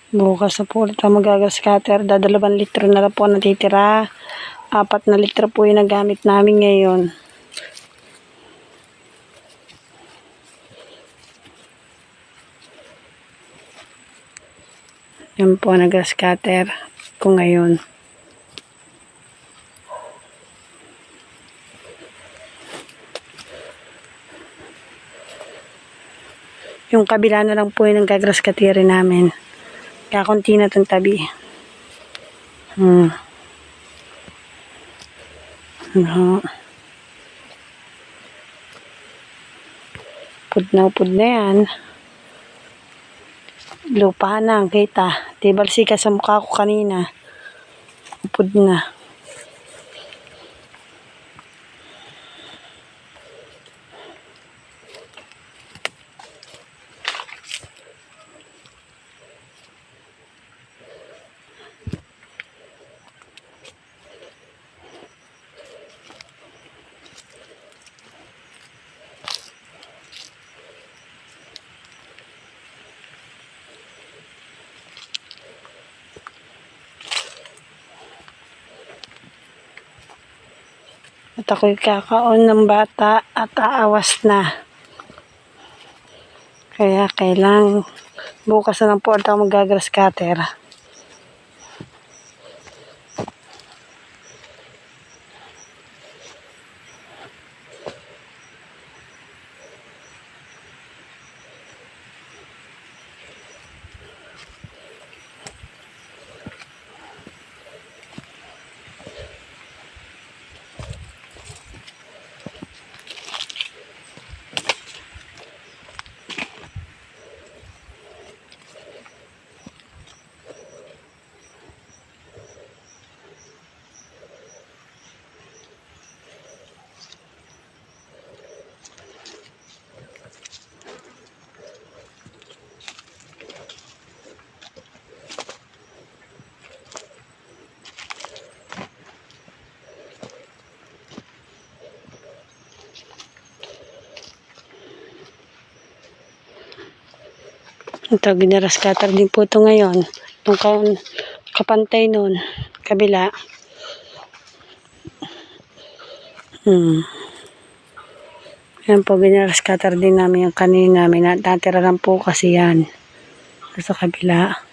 Bukas na po ulit ang magagas cutter. 2 litro na lang po natitira. 4 na litro po yung nagamit namin ngayon. Yan po ang grass cutter ko ngayon. Yung kabila na lang po yung nag-grass cutter namin. Kaya konti na itong tabi. Upod na yan. Lupa na ang kita. Tibalsi ka sa mukha ko kanina. Upod na. At ako'y kakaon ng bata at aawas na. Kaya kailang bukas na lang po ako mag-grass cutter. Ito, ginaras cutter din po ito ngayon. Itong kapantay nun, kabila. Yan po, ginaras cutter din namin yung kanina. May natira lang po kasi yan. Sa kabila.